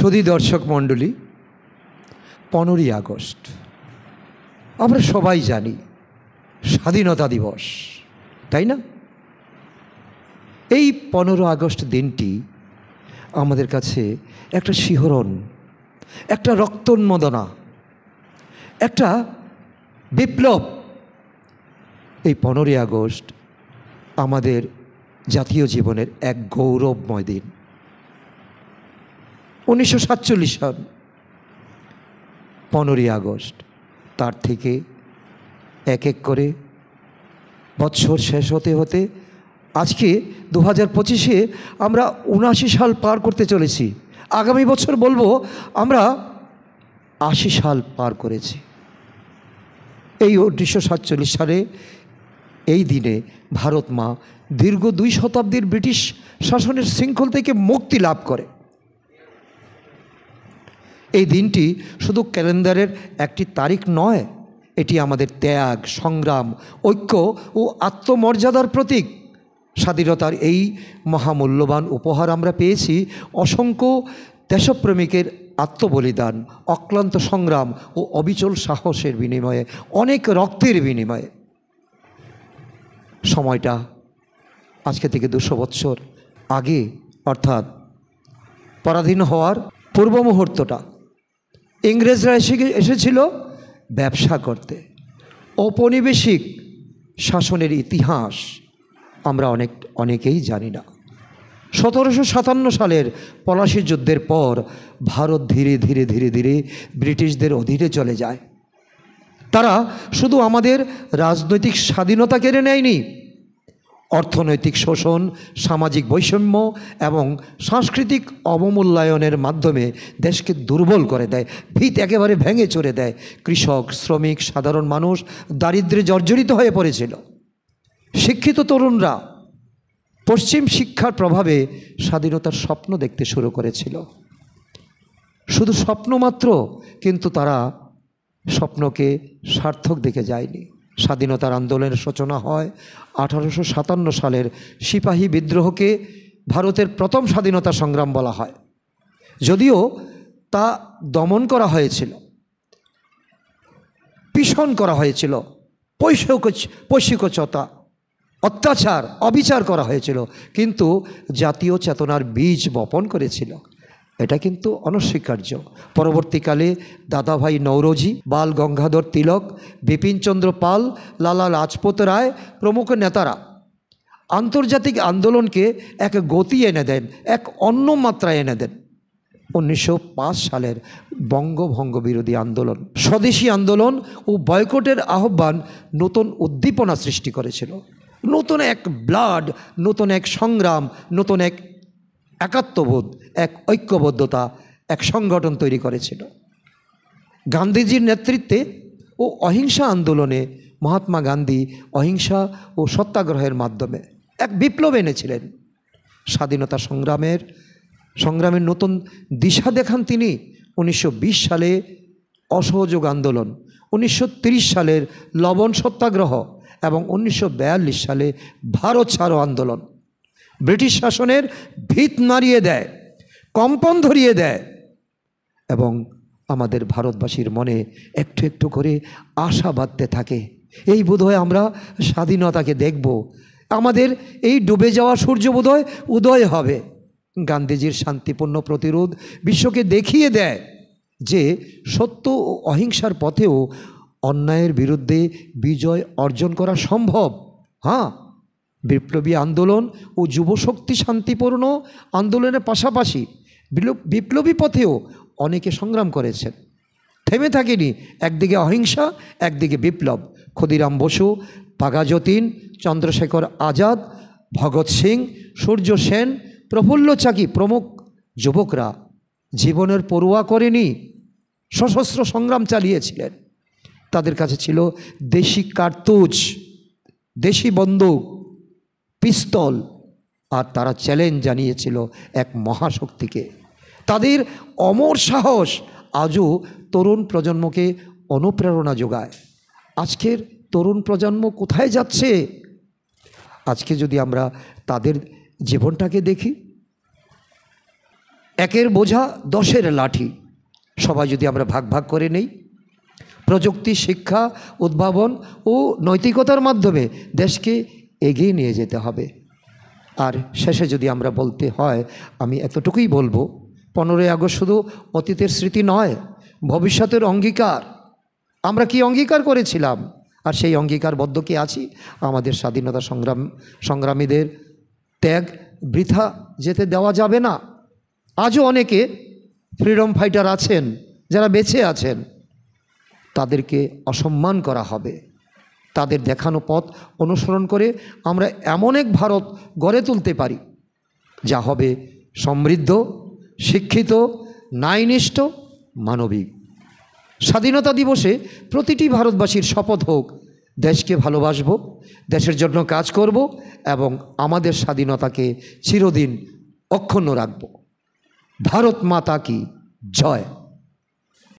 সুধী দর্শক মণ্ডলী, 15ই আগস্ট আমরা সবাই জানি স্বাধীনতা দিবস, তাই না? এই 15 আগস্ট দিনটি আমাদের কাছে একটা শিহরণ, একটা রক্তোন্মোদনা, একটা বিপ্লব। এই 15ই আগস্ট আমাদের জাতীয় জীবনের এক গৌরবময় দিন। 1947 সাল 15ই আগস্ট, তার থেকে এক এক করে বৎসর শেষ হতে হতে আজকে 2025-এ আমরা 79 সাল পার করতে চলেছি। আগামী বছর বলবো আমরা 80 সাল পার করেছি। এই 1947 সালে এই দিনে ভারত মা দীর্ঘ 2 শতাব্দীর ব্রিটিশ শাসনের শৃঙ্খল থেকে মুক্তি লাভ করে। এই দিনটি শুধু ক্যালেন্ডারের একটি তারিখ নয়, এটি আমাদের ত্যাগ, সংগ্রাম, ঐক্য ও আত্মমর্যাদার প্রতীক। স্বাধীনতার এই মহামূল্যবান উপহার আমরা পেয়েছি অসংখ্য দেশপ্রেমিকের আত্মবলিদান, অক্লান্ত সংগ্রাম ও অবিচল সাহসের বিনিময়ে, অনেক রক্তের বিনিময়ে। সময়টা আজকে থেকে 200 বৎসর আগে, অর্থাৎ পরাধীন হওয়ার পূর্ব মুহূর্তটা। ইংরেজরা এসেছিল ব্যবসা করতে। ঔপনিবেশিক শাসনের ইতিহাস আমরা অনেকেই জানি না। 1757 সালের পলাশী যুদ্ধের পর ভারত ধীরে ধীরে ধীরে ধীরে ব্রিটিশদের অধীনে চলে যায়। তারা শুধু আমাদের রাজনৈতিক স্বাধীনতা কেড়ে নেয়নি, অর্থনৈতিক শোষণ, সামাজিক বৈষম্য এবং সাংস্কৃতিক অবমূল্যায়নের মাধ্যমে দেশকে দুর্বল করে দেয়, ভিত একেবারে ভেঙে চড়ে দেয়। কৃষক, শ্রমিক, সাধারণ মানুষ দারিদ্র্যে জর্জরিত হয়ে পড়েছিল। শিক্ষিত তরুণরা পশ্চিম শিক্ষার প্রভাবে স্বাধীনতার স্বপ্ন দেখতে শুরু করেছিল। শুধু স্বপ্ন মাত্র, কিন্তু তারা স্বপ্নকে সার্থক দেখে যায়নি। স্বাধীনতার আন্দোলনের সূচনা হয় 1857 সালের সিপাহী বিদ্রোহকে ভারতের প্রথম স্বাধীনতা সংগ্রাম বলা হয়। যদিও তা দমন করা হয়েছিল, পিষণ করা হয়েছিল, পৈশাচিকতা, অত্যাচার, অবিচার করা হয়েছিল, কিন্তু জাতীয় চেতনার বীজ বপন করেছিল। এটা কিন্তু অনস্বীকার্য। পরবর্তীকালে দাদাভাই নওরোজি, বাল গঙ্গাধর তিলক, বিপিনচন্দ্র পাল, লালা লাজপত রায় প্রমুখ নেতারা আন্তর্জাতিক আন্দোলনকে এক গতি এনে দেন, এক অন্য মাত্রায় এনে দেন। 1905 সালের বঙ্গভঙ্গ বিরোধী আন্দোলন, স্বদেশী আন্দোলন ও বয়কটের আহ্বান নতুন উদ্দীপনা সৃষ্টি করেছিল। নতুন এক ব্লাড, নতুন এক সংগ্রাম, নতুন এক একাত্মবোধ, এক ঐক্যবদ্ধতা, এক সংগঠন তৈরি করেছিল। গান্ধীজির নেতৃত্বে ও অহিংসা আন্দোলনে মহাত্মা গান্ধী অহিংসা ও সত্যাগ্রহের মাধ্যমে এক বিপ্লব এনেছিলেন। স্বাধীনতা সংগ্রামের নতুন দিশা দেখান তিনি। 1920 সালে অসহযোগ আন্দোলন, 1930 সালের লবণ সত্যাগ্রহ এবং 1942 সালে ভারত ছাড়ো আন্দোলন ব্রিটিশ শাসনের ভিত নাড়িয়ে দেয়, কম্পন ধরিয়ে দেয় এবং আমাদের ভারতবাসীর মনে একটু একটু করে আশা বাঁধতে থাকে। এই বোধহয় আমরা স্বাধীনতাকে দেখব, আমাদের এই ডুবে যাওয়া সূর্য বোধহয় উদয় হবে। গান্ধীজির শান্তিপূর্ণ প্রতিরোধ বিশ্বকে দেখিয়ে দেয় যে সত্য ও অহিংসার পথেও অন্যায়ের বিরুদ্ধে বিজয় অর্জন করা সম্ভব। হ্যাঁ, বিপ্লবী আন্দোলন ও যুবশক্তি শান্তিপূর্ণ আন্দোলনের পাশাপাশি বিপ্লবী পথেও অনেকে সংগ্রাম করেছেন, থেমে থাকেনি। একদিকে অহিংসা, একদিকে বিপ্লব। ক্ষুদিরাম বসু, বাঘা যতীন, চন্দ্রশেখর আজাদ, ভগৎ সিং, সূর্য সেন, প্রফুল্ল চাকি প্রমুখ যুবকরা জীবনের পরোয়া করেনি, সশস্ত্র সংগ্রাম চালিয়েছিলেন। তাদের কাছে ছিল দেশি কার্তুজ, দেশি বন্দুক, পিস্তল, আর তারা চ্যালেঞ্জ জানিয়েছিল এক মহাশক্তিকে। তাদের অমর সাহস আজও তরুণ প্রজন্মকে অনুপ্রেরণা যোগায়। আজকের তরুণ প্রজন্ম কোথায় যাচ্ছে? আজকে যদি আমরা তাদের জীবনটাকে দেখি, একের বোঝা 10-এর লাঠি, সবাই যদি আমরা ভাগ ভাগ করে নেই, প্রযুক্তি, শিক্ষা, উদ্ভাবন ও নৈতিকতার মাধ্যমে দেশকে এগিয়ে নিয়ে যেতে হবে। আর শেষে যদি আমরা বলতে হয়, আমি এতটুকুই বলবো, 15ই আগস্ট শুধু অতীতের স্মৃতি নয়, ভবিষ্যতের অঙ্গীকার। আমরা কি অঙ্গীকার করেছিলাম আর সেই অঙ্গীকারবদ্ধ কি আছি? আমাদের স্বাধীনতা সংগ্রামীদের ত্যাগ বৃথা যেতে দেওয়া যাবে না। আজও অনেকে ফ্রিডম ফাইটার আছেন যারা বেঁচে আছেন, তাদেরকে অসম্মান করা হবে। তাদের দেখানো পথ অনুসরণ করে আমরা এমন এক ভারত গড়ে তুলতে পারি যা হবে সমৃদ্ধ, শিক্ষিত, ন্যায়নিষ্ঠ, মানবিক। স্বাধীনতা দিবসে প্রতিটি ভারতবাসীর শপথ হোক, দেশকে ভালোবাসব, দেশের জন্য কাজ করব এবং আমাদের স্বাধীনতাকে চিরদিন অক্ষুণ্ণ রাখব। ভারত মাতা কি জয়।